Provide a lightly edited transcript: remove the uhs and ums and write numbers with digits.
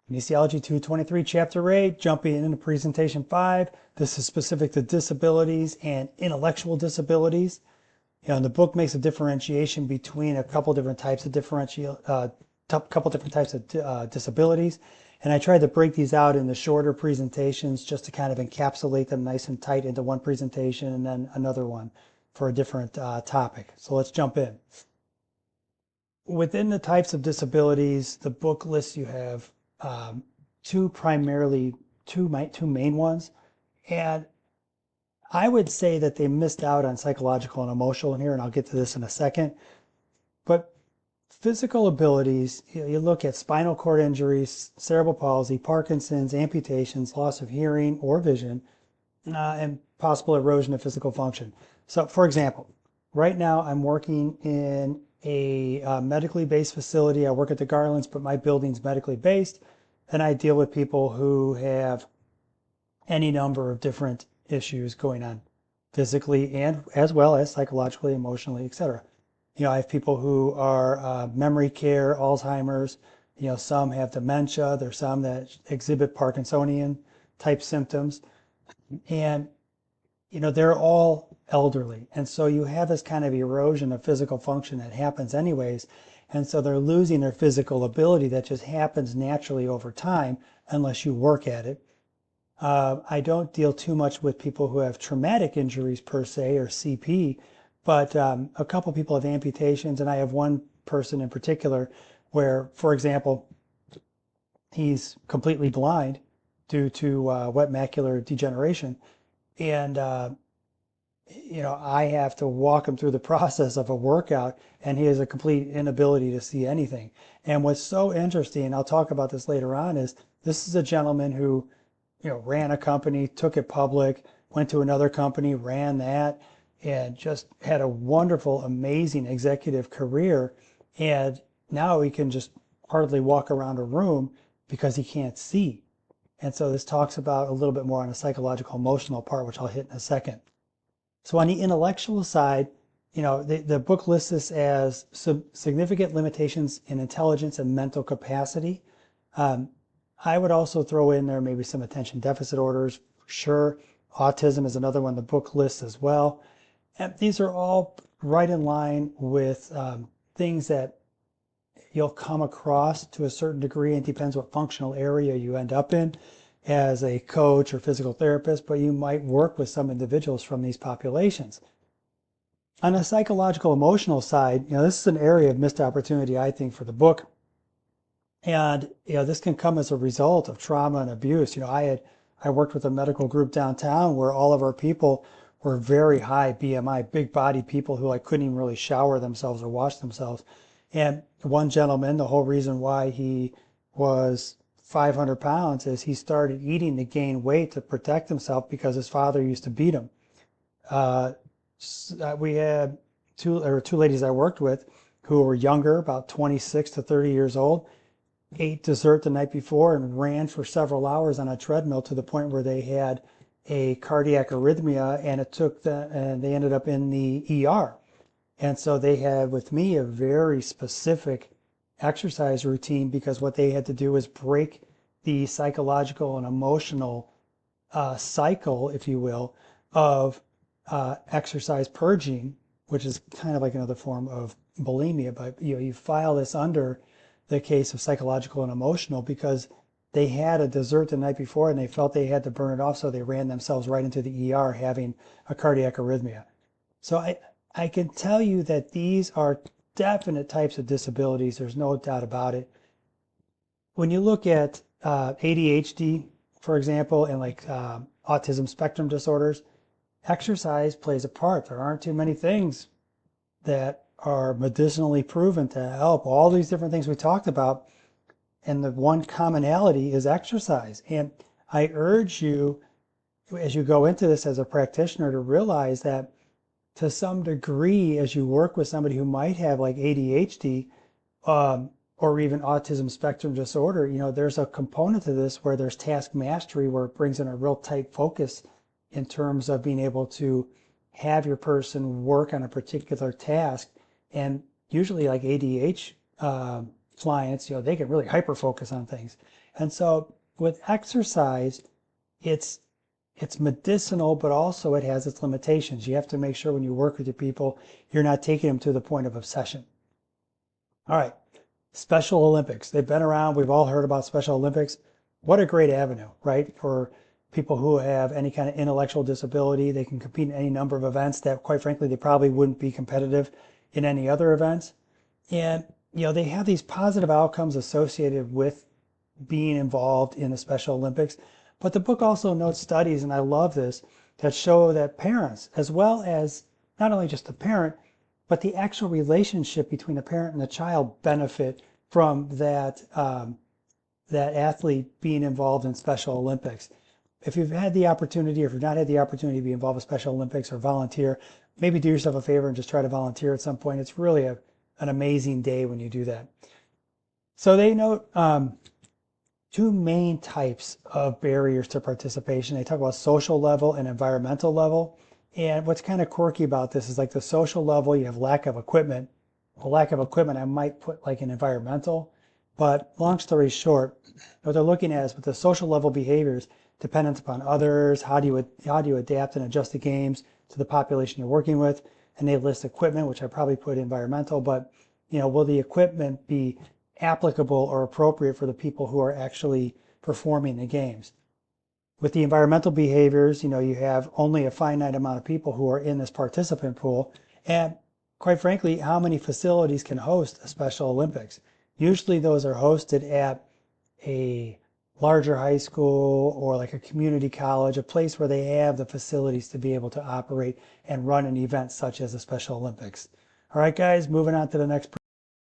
Kinesiology 223, Chapter 8, jumping into Presentation 5. This is specific to disabilities and intellectual disabilities. And the book makes a differentiation between a couple different types of disabilities. And I tried to break these out into shorter presentations just to kind of encapsulate them nice and tight into one presentation and then another one for a different topic. So let's jump in. Within the types of disabilities, the book lists you have two main ones. And I would say that they missed out on psychological and emotional in here, and I'll get to this in a second. But physical abilities, you look at spinal cord injuries, cerebral palsy, Parkinson's, amputations, loss of hearing or vision, and possible erosion of physical function. So for example, right now I'm working in a medically based facility. I work at the Garlands, but my building's medically based, and I deal with people who have any number of different issues going on physically and as well as psychologically, emotionally, etc. I have people who are memory care, Alzheimer's, some have dementia, there's some that exhibit Parkinsonian type symptoms, and they're all elderly. And so you have this kind of erosion of physical function that happens anyways. And so they're losing their physical ability that just happens naturally over time unless you work at it. I don't deal too much with people who have traumatic injuries per se or CP, but a couple people have amputations, and I have one person in particular where, for example, he's completely blind due to wet macular degeneration. And I have to walk him through the process of a workout, and he has a complete inability to see anything. And what's so interesting, I'll talk about this later on, is this is a gentleman who ran a company, took it public, went to another company, ran that, and just had a wonderful, amazing executive career. And now he can just hardly walk around a room because he can't see. And so this talks about a little bit more on the psychological, emotional part, which I'll hit in a second. So on the intellectual side, the book lists this as significant limitations in intelligence and mental capacity. I would also throw in there maybe some attention deficit orders, for sure. Autism is another one the book lists as well. And these are all right in line with things that you'll come across to a certain degree, and depends what functional area you end up in as a coach or physical therapist, but you might work with some individuals from these populations. On a psychological emotional side, this is an area of missed opportunity, I think, for the book. And this can come as a result of trauma and abuse. I worked with a medical group downtown where all of our people were very high BMI, big body people who couldn't even really shower themselves or wash themselves. And one gentleman, the whole reason why he was 500 pounds is he started eating to gain weight to protect himself because his father used to beat him. We had two ladies I worked with who were younger, about 26 to 30 years old, ate dessert the night before and ran for several hours on a treadmill to the point where they had a cardiac arrhythmia, and and they ended up in the ER. And so they had with me a very specific exercise routine, because what they had to do was break the psychological and emotional cycle, if you will, of exercise purging, which is kind of like another form of bulimia. But you file this under the case of psychological and emotional because they had a dessert the night before and they felt they had to burn it off, so they ran themselves right into the ER having a cardiac arrhythmia. So I can tell you that these are definite types of disabilities. There's no doubt about it. When you look at ADHD, for example, and autism spectrum disorders, exercise plays a part. There aren't too many things that are medicinally proven to help all these different things we talked about. And the one commonality is exercise. And I urge you, as you go into this as a practitioner, to realize that to some degree, as you work with somebody who might have ADHD or even autism spectrum disorder, there's a component to this where there's task mastery, where it brings in a real tight focus in terms of being able to have your person work on a particular task. And usually ADHD clients, they can really hyper focus on things. And so with exercise, it's medicinal, but also it has its limitations. You have to make sure when you work with your people, you're not taking them to the point of obsession. All right, Special Olympics. They've been around. We've all heard about Special Olympics. What a great avenue, right? For people who have any kind of intellectual disability, they can compete in any number of events that, quite frankly, they probably wouldn't be competitive in any other events. And, they have these positive outcomes associated with being involved in the Special Olympics. But the book also notes studies, and I love this, that show that parents, as well as not only just the parent, but the actual relationship between the parent and the child benefit from that athlete being involved in Special Olympics. If you've had the opportunity, or if you've not had the opportunity to be involved with Special Olympics or volunteer, maybe do yourself a favor and just try to volunteer at some point. It's really an amazing day when you do that. So they note two main types of barriers to participation. They talk about social level and environmental level. And what's kind of quirky about this is like the social level, you have lack of equipment. Well, lack of equipment, I might put like an environmental. But long story short, what they're looking at is with the social level behaviors, dependence upon others, how do you adapt and adjust the games to the population you're working with? And they list equipment, which I probably put environmental, but will the equipment be applicable or appropriate for the people who are actually performing the games? With the environmental behaviors, you have only a finite amount of people who are in this participant pool. And quite frankly, how many facilities can host a Special Olympics? Usually those are hosted at a larger high school or like a community college, a place where they have the facilities to be able to operate and run an event such as a Special Olympics. All right, guys, moving on to the next